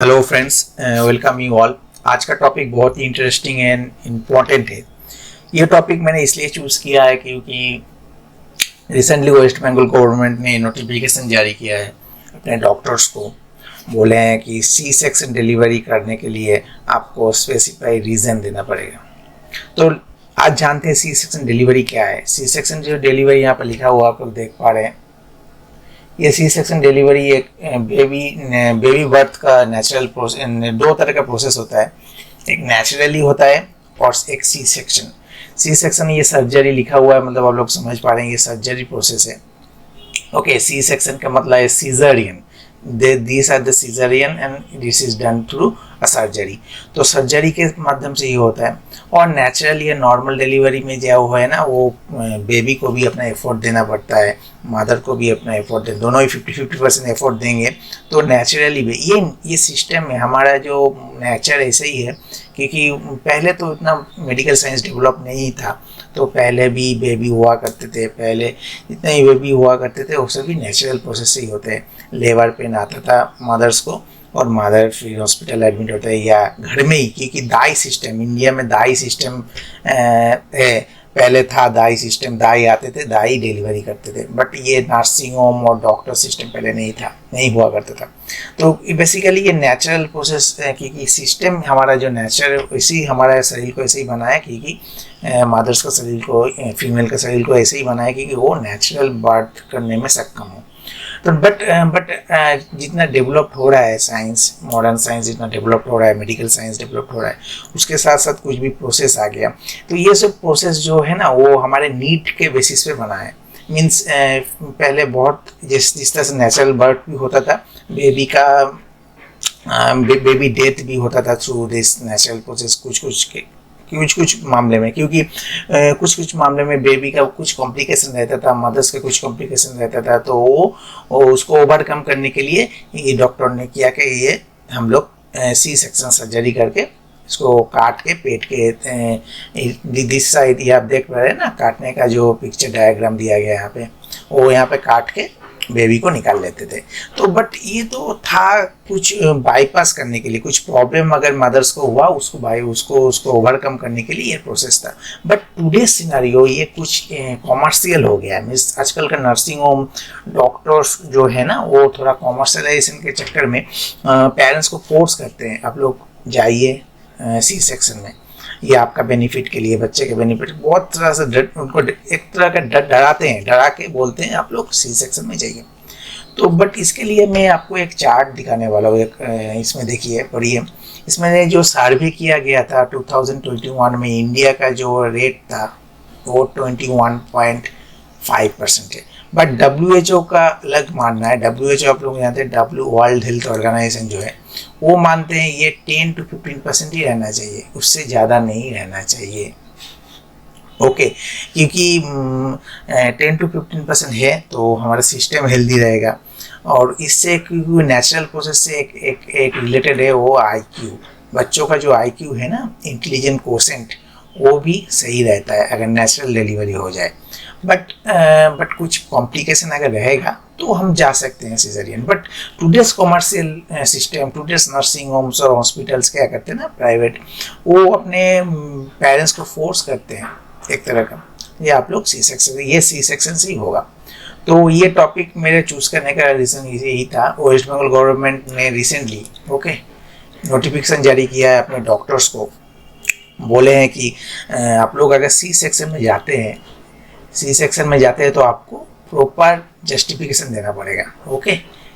Hello friends, welcome you all. आज का topic बहुत ही इंटरेस्टिंग एंड इम्पोर्टेंट है। ये टॉपिक मैंने इसलिए चूज़ किया है क्योंकि रिसेंटली वेस्ट बंगाल गवर्नमेंट ने नोटिफिकेशन जारी किया है अपने डॉक्टर्स को। बोले हैं कि सी सेक्शन डिलीवरी करने के लिए आपको स्पेसिफाई रीज़न देना पड़ेगा। तो आज जानते हैं सी सेक्शन डिलीवरी क्या है। सी सेक्शन जो डिलीवरी यहाँ पर लिखा हुआ आप लोग देख पा रहे हैं, ये सी सेक्शन डिलीवरी एक बेबी बर्थ का नेचुरल प्रोसेस, दो तरह का प्रोसेस होता है। एक नेचुरली होता है और एक सी सेक्शन। सी सेक्शन ये सर्जरी लिखा हुआ है, मतलब आप लोग समझ पा रहे हैं ये सर्जरी प्रोसेस है। ओके, सी सेक्शन का मतलब है caesarean. these are the cesarean and this is done through a surgery। तो सर्जरी के माध्यम से ये होता है। और नेचुरल या नॉर्मल डिलीवरी में जो है ना, वो बेबी को भी अपना एफर्ट देना पड़ता है, मदर को भी अपना एफर्ट दे, दोनों ही 50-50% एफर्ट देंगे तो नेचुरली भी ये सिस्टम में हमारा जो नेचर ऐसे ही है। क्योंकि पहले तो इतना मेडिकल साइंस डेवलप नहीं था, तो पहले भी बेबी हुआ करते थे, पहले जितने ही बेबी हुआ करते थे वो सभी नेचुरल प्रोसेस से ही होते हैं। लेबर पेन आता था मदर्स को और मदर फिर हॉस्पिटल एडमिट होता है या घर में ही, क्योंकि दाई सिस्टम, इंडिया में दाई सिस्टम है। पहले था दाई सिस्टम, दाई आते थे, दाई डिलीवरी करते थे। बट ये नर्सिंग होम और डॉक्टर सिस्टम पहले नहीं था, नहीं हुआ करता था। तो बेसिकली ये नेचुरल प्रोसेस है, क्योंकि सिस्टम हमारा जो नेचर इसी हमारा शरीर को ऐसे ही बनाया, क्योंकि मदर्स का शरीर को, फीमेल का शरीर को ऐसे ही बनाया क्योंकि वो नेचुरल बर्थ करने में सक्षम हो। तो बट जितना डेवलप हो रहा है साइंस, मॉडर्न साइंस जितना डेवलप हो रहा है, मेडिकल साइंस डेवलप हो रहा है, उसके साथ साथ कुछ भी प्रोसेस आ गया। तो ये सब प्रोसेस जो है ना, वो हमारे नीड के बेसिस पे बना है। मीन्स पहले बहुत जिस तरह से नेचुरल बर्थ भी होता था, बेबी का बेबी डेथ भी होता था थ्रू दिस नेचुरल प्रोसेस, कुछ मामले में। क्योंकि कुछ मामले में बेबी का कुछ कॉम्प्लिकेशन रहता था, मदर्स का कुछ कॉम्प्लिकेशन रहता था, तो वो उसको ओवरकम करने के लिए ये डॉक्टर ने किया कि ये हम लोग सी सेक्शन सर्जरी करके इसको काट के पेट के दिस साइड, ये आप देख पा रहे हैं ना, काटने का जो पिक्चर डायग्राम दिया गया यहाँ पे, वो यहाँ पे काट के बेबी को निकाल लेते थे। तो बट ये तो था कुछ बाईपास करने के लिए, कुछ प्रॉब्लम अगर मदर्स को हुआ उसको ओवरकम करने के लिए ये प्रोसेस था। बट टुडे सिनेरियो ये कुछ कॉमर्शियल हो गया। मीन्स आजकल का नर्सिंग होम, डॉक्टर्स जो है ना, वो थोड़ा कॉमर्शलाइजेशन के चक्कर में पेरेंट्स को फोर्स करते हैं, आप लोग जाइए सी सेक्शन में, ये आपका बेनिफिट के लिए, बच्चे के बेनिफिट, बहुत तरह से उनको एक तरह का डराते हैं, डरा के बोलते हैं आप लोग सी सेक्शन में जाइए। तो बट इसके लिए मैं आपको एक चार्ट दिखाने वाला हूँ। इसमें देखिए, पढ़िए। इसमें जो सर्वे किया गया था 2021 में, इंडिया का जो रेट था वो 21.5% है। बट WHO का अलग मानना है। WHO आप लोग जानते हैं, वर्ल्ड हेल्थ ऑर्गेनाइजेशन जो है, वो मानते हैं ये 10 to 15% ही रहना चाहिए, उससे ज़्यादा नहीं रहना चाहिए। ओके, क्योंकि 10 to 15% है तो हमारा सिस्टम हेल्दी रहेगा। और इससे क्योंकि नेचुरल प्रोसेस से एक रिलेटेड है वो IQ। बच्चों का जो IQ है ना, इंटेलिजेंट कोसेंट, वो भी सही रहता है अगर नेचुरल डिलीवरी हो जाए। बट कुछ कॉम्प्लिकेशन अगर रहेगा तो हम जा सकते हैं caesarean. But today's commercial system, today's nursing homes और हॉस्पिटल्स क्या करते हैं ना, प्राइवेट, वो अपने पेरेंट्स को फोर्स करते हैं एक तरह का, ये आप लोग सी सेक्शन, ये सी सेक्शन से ही होगा। तो ये टॉपिक मेरे चूज़ करने का रीज़न यही था। वेस्ट बंगाल गवर्नमेंट ने रिसेंटली नोटिफिकेशन जारी किया है अपने डॉक्टर्स को। बोले हैं कि आप लोग अगर सी सेक्शन में जाते हैं तो आपको प्रॉपर जस्टिफिकेशन देना पड़ेगा। ओके,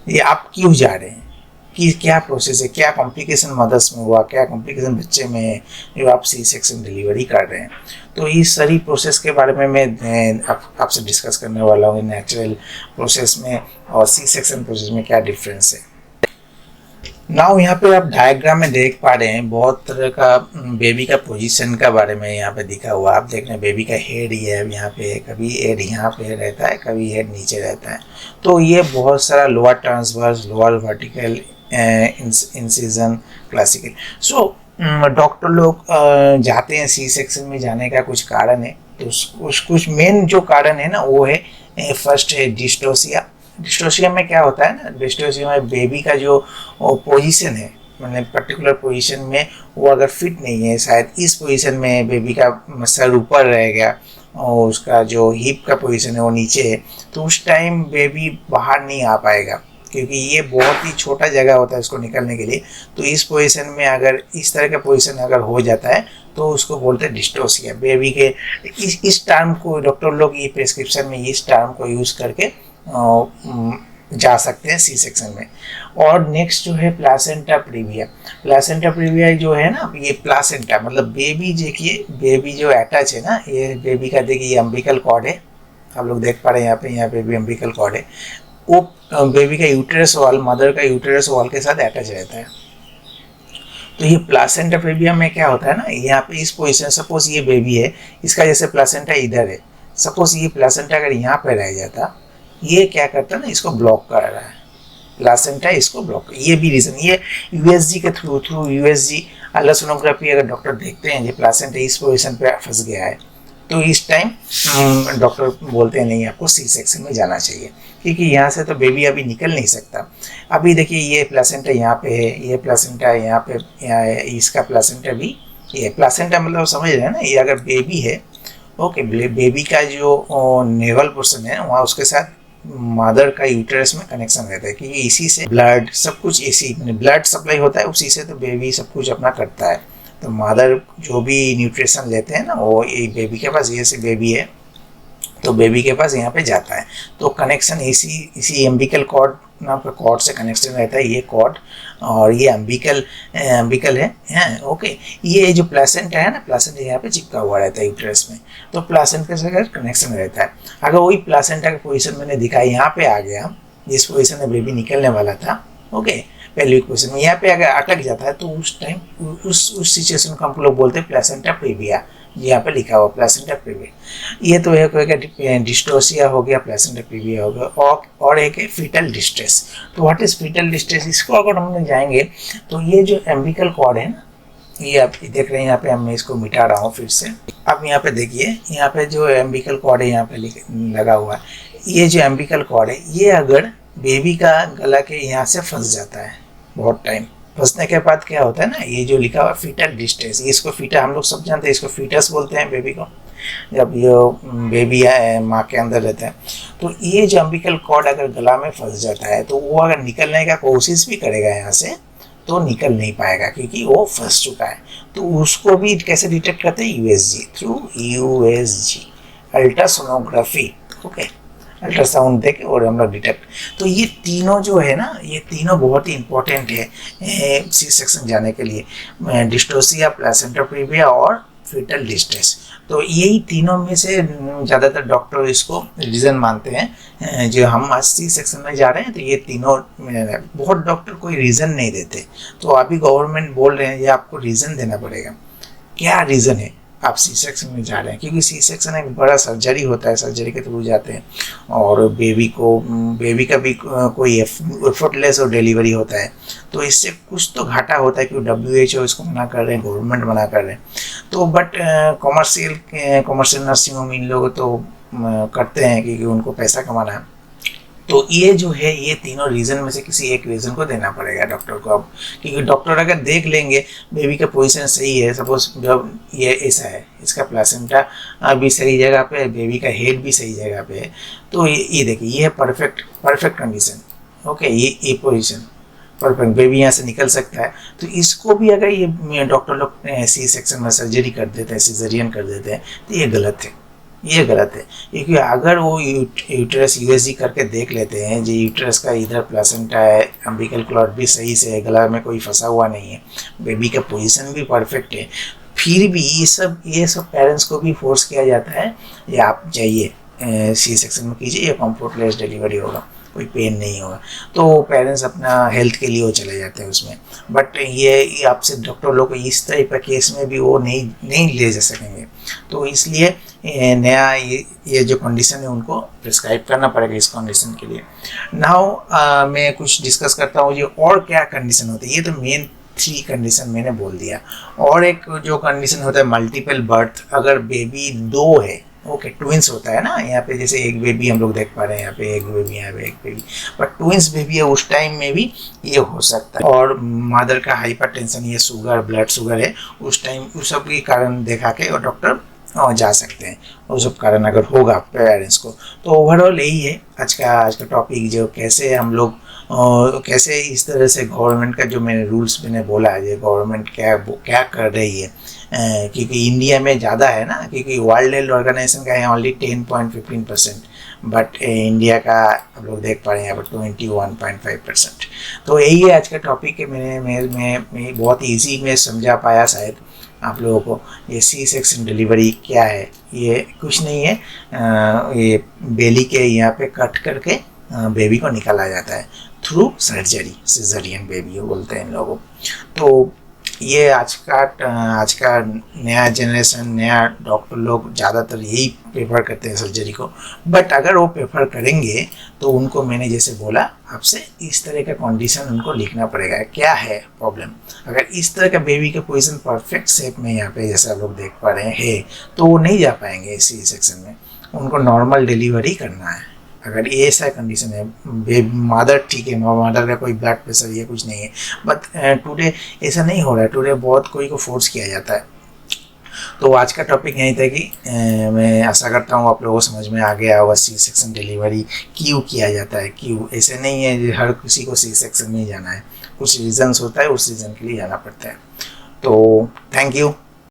ये आप क्यों जा रहे हैं, कि क्या प्रोसेस है, क्या कॉम्प्लिकेशन मदर्स में हुआ, क्या कॉम्प्लिकेशन बच्चे में है जो आप सी सेक्शन डिलीवरी कर रहे हैं। तो इस सारी प्रोसेस के बारे में मैं आपसे डिस्कस करने वाला हूँ। नेचुरल प्रोसेस में और सी सेक्शन प्रोसेस में क्या डिफरेंस है। नाउ यहाँ पे आप डायग्राम में देख पा रहे हैं, बहुत तरह का बेबी का पोजीशन का बारे में यहाँ पे दिखा हुआ। आप देख रहे हैं बेबी का हेड ये है, यहाँ पे कभी हेड यहाँ पे रहता है, कभी हेड नीचे रहता है। तो ये बहुत सारा lower transverse, lower vertical, incision, classical. So doctor लोग जाते हैं सी सेक्शन में जाने का कुछ कारण है। तो कुछ मेन जो कारण है ना, वो है फर्स्ट है डिस्टोसिया। डिस्टोसिया में क्या होता है ना, डिस्टोसिया में बेबी का जो पोजीशन है, मतलब पर्टिकुलर पोजीशन में वो अगर फिट नहीं है, शायद इस पोजीशन में बेबी का सर ऊपर रह गया और उसका जो हिप का पोजीशन है वो नीचे है, तो उस टाइम बेबी बाहर नहीं आ पाएगा, क्योंकि ये बहुत ही छोटा जगह होता है उसको निकलने के लिए। तो इस पोजीशन में अगर इस तरह का पोजीशन अगर हो जाता है तो उसको बोलते हैं डिस्टोसिया। बेबी के इस टर्म को डॉक्टर लोग ये प्रिस्क्रिप्शन में इस टर्म को यूज़ करके जा सकते हैं सी सेक्शन में। और नेक्स्ट जो है प्लासेंटा प्रीविया। प्लासेंटा प्रीविया जो है ना, ये प्लासेंटा मतलब बेबी, देखिए बेबी जो अटैच है ना, ये बेबी का देखिए ये अम्बिकल कॉर्ड है, आप लोग देख पा रहे हैं यहाँ पे भी अम्बिकल कॉर्ड है, वो बेबी का यूटेरस वॉल, मदर का यूटेरस वॉल के साथ अटैच रहता है। तो ये प्लासेंटा प्रीविया में क्या होता है ना, यहाँ पे इस पोजीशन, सपोज ये बेबी है, इसका जैसे प्लासेंटा इधर है, सपोज ये प्लासेंटा अगर यहाँ पे रह जाता, ये क्या करता है ना, इसको ब्लॉक कर रहा है, प्लासेंटा इसको ब्लॉक। ये भी रीज़न, ये यूएसजी के थ्रू यूएसजी अल्ट्रासोनोग्राफी अगर डॉक्टर देखते हैं ये प्लासेंटा इस पोजीशन पे फंस गया है, तो इस टाइम डॉक्टर बोलते हैं नहीं, आपको सी सेक्शन में जाना चाहिए, क्योंकि यहाँ से तो बेबी अभी निकल नहीं सकता। अभी देखिए ये प्लासेंटा यहाँ पे है, ये प्लासेंटा यहाँ पे, यहाँ है, इसका प्लासेंटा भी, ये प्लासेंटा मतलब समझ रहे हैं ना, ये अगर बेबी है, ओके, बेबी का जो नेवल पोर्शन है वहाँ उसके साथ मदर का यूटेरस में कनेक्शन रहता है, क्योंकि इसी से ब्लड सब कुछ, इसी ब्लड सप्लाई होता है, उसी से तो बेबी सब कुछ अपना करता है। तो मदर जो भी न्यूट्रिशन लेते हैं ना, वो ये बेबी के पास, ये से बेबी है तो बेबी के पास यहाँ पे जाता है, तो कनेक्शन इसी एम्बिकल कॉर्ड नाम पे कॉर्ड से कनेक्शन रहता है, ये कॉर्ड और ये एम्बिकल है ओके। ये जो प्लासेंटा है ना, प्लासेंटा यहाँ पे चिपका हुआ रहता है यूट्रस में, तो प्लासेंटा से अगर कनेक्शन रहता है, अगर वही प्लासेंटा का पोजीशन मैंने दिखाया यहाँ पे आ गया, जिस पोजीशन में बेबी निकलने वाला था, ओके, पेल्विक पोजीशन में यहाँ पे अगर अटक जाता है, तो उस टाइम उस सिचुएशन को हम लोग बोलते हैं प्लासेंटा प्रीविया, यहाँ पे लिखा हुआ प्लासेंटा प्रीविया। ये तो एक डिस्टोसिया हो गया, प्लासेंटा प्रीविया हो गया, और एक है फीटल डिस्ट्रेस। तो व्हाट इज फीटल डिस्ट्रेस, इसको अगर हम जाएंगे तो ये जो एम्बिकल कॉर्ड है ना, ये आप देख रहे हैं यहाँ पे, मैं इसको मिटा रहा हूँ फिर से। अब यहाँ पे देखिए, यहाँ पे जो एम्बिकल कॉर्ड है यहाँ पे लगा हुआ है, ये जो एम्बिकल कॉर्ड है, ये अगर बेबी का गला के यहाँ से फंस जाता है, बहुत टाइम फंसने के बाद क्या होता है ना, ये जो लिखा हुआ फीटल डिस्ट्रेस, इसको फीटा हम लोग सब जानते हैं, इसको फीटस बोलते हैं बेबी को, जब ये बेबी माँ के अंदर रहता है। तो ये जो अम्बिकल कॉर्ड अगर गला में फंस जाता है, तो वो अगर निकलने का कोशिश भी करेगा यहाँ से, तो निकल नहीं पाएगा, क्योंकि वो फंस चुका है। तो उसको भी कैसे डिटेक्ट करते हैं, USG, through USG ultrasonography, okay, ultrasound देके और हम लोग डिटेक्ट। तो ये तीनों जो है ना, ये तीनों बहुत ही इंपॉर्टेंट है सी सेक्शन जाने के लिए, डिस्टोसिया, प्लासेंटा प्रीविया और फीटल डिस्ट्रेस। तो यही तीनों में से ज़्यादातर डॉक्टर इसको रीज़न मानते हैं, जो हम आज सी सेक्शन में जा रहे हैं, तो ये तीनों, बहुत डॉक्टर कोई रीज़न नहीं देते। तो अभी गवर्नमेंट बोल रहे हैं ये आपको रीज़न देना पड़ेगा, क्या रीज़न है आप सी सेक्शन में जा रहे हैं, क्योंकि सी सेक्शन एक बड़ा सर्जरी होता है, सर्जरी के थ्रू जाते हैं, और बेबी का भी कोई एफर्टलेस और डिलीवरी होता है, तो इससे कुछ तो घाटा होता है, क्योंकि WHO इसको मना कर रहे हैं, गवर्नमेंट मना कर रहे हैं। तो but commercial nursing home in लोग तो करते हैं, क्योंकि उनको पैसा कमाना है। तो ये जो है, ये तीनों रीज़न में से किसी एक रीज़न को देना पड़ेगा डॉक्टर को अब, क्योंकि डॉक्टर अगर देख लेंगे बेबी का पोजीशन सही है, सपोज जब ये ऐसा है, इसका प्लासेंटा भी सही जगह पे है, बेबी का हेड भी सही जगह पे है, तो ये देखिए, ये है परफेक्ट कंडीशन, ओके, ये पोजीशन परफेक्ट, बेबी यहाँ से निकल सकता है। तो इसको भी अगर ये डॉक्टर लोग सी सेक्शन में सर्जरी कर देते हैं, सिजेरियन कर देते हैं, तो ये गलत है, ये गलत है। क्योंकि अगर वो यूट्रस यूएसजी करके देख लेते हैं, जो यूट्रस का इधर प्लासेंटा है, अम्बिकल कॉर्ड भी सही से है, गला में कोई फंसा हुआ नहीं है, बेबी का पोजीशन भी परफेक्ट है, फिर भी ये सब पेरेंट्स को भी फोर्स किया जाता है, या आप जाइए सी सेक्शन में कीजिए, या कम्फर्टलेस डिलीवरी होगा, कोई पेन नहीं होगा। तो पेरेंट्स अपना हेल्थ के लिए वो चले जाते हैं उसमें, बट ये आपसे डॉक्टर लोग इस तरह का केस में भी वो नहीं ले जा सकेंगे। तो इसलिए नया ये जो कंडीशन है उनको प्रिस्क्राइब करना पड़ेगा इस कंडीशन के लिए। नाउ मैं कुछ डिस्कस करता हूँ, ये और क्या कंडीशन होती है। ये तो मेन 3 कंडीशन मैंने बोल दिया। और एक जो कंडीशन होता है मल्टीपल बर्थ, अगर बेबी 2 है, ओके, ट्विंस होता है ना यहाँ पे, जैसे एक बेबी हम लोग देख पा रहे हैं, यहाँ पे एक बेबी, यहाँ पे एक बेबी, बट ट्विंस बेबी है उस टाइम में भी ये हो सकता है। और मदर का हाइपरटेंशन, ये शुगर, ब्लड शुगर है, उस टाइम उस सब के कारण दिखा के और डॉक्टर जा सकते हैं, वो सब कारण अगर होगा पेरेंट्स को। तो ओवरऑल यही है आज का टॉपिक, जो कैसे हम लोग कैसे इस तरह से गवर्नमेंट का जो मैंने रूल्स मैंने बोला है, ये गवर्नमेंट क्या कर रही है, क्योंकि इंडिया में ज़्यादा है ना, क्योंकि वर्ल्ड हेल्थ ऑर्गेनाइजेशन का है ओनली 10.15%, बट इंडिया का आप लोग देख पा रहे हैं यहाँ पर 21.5%। तो यही है आज का टॉपिक है। मैं बहुत ईजी में समझा पाया शायद आप लोगों को। ये सी सेक्शन डिलीवरी क्या है, ये कुछ नहीं है, ये बेली के यहाँ पे कट करके बेबी को निकाला जाता है थ्रू सर्जरी, सिजरियन बेबी बोलते हैं इन लोगों। तो ये आज का नया जनरेशन, नया डॉक्टर लोग ज़्यादातर यही प्रेफर करते हैं सर्जरी को। बट अगर वो प्रेफर करेंगे तो उनको मैंने जैसे बोला आपसे, इस तरह का कंडीशन उनको लिखना पड़ेगा, क्या है प्रॉब्लम। अगर इस तरह का बेबी का पोजीशन परफेक्ट शेप में यहाँ पे जैसे आप लोग देख पा रहे हैं तो वो नहीं जा पाएंगे सी सेक्शन में, उनको नॉर्मल डिलीवरी करना है। अगर ये ऐसा कंडीशन है, मदर ठीक है, मदर का कोई ब्लड प्रेशर ये कुछ नहीं है, बट टुडे ऐसा नहीं हो रहा है, टुडे बहुत कोई को फोर्स किया जाता है। तो आज का टॉपिक यही था कि मैं आशा करता हूँ आप लोगों को समझ में आ गया होगा सी सेक्शन डिलीवरी क्यों किया जाता है। क्यों ऐसे नहीं है हर किसी को सी सेक्शन में ही जाना है, कुछ रीजंस होता है, उस रीज़न के लिए जाना पड़ता है। तो थैंक यू।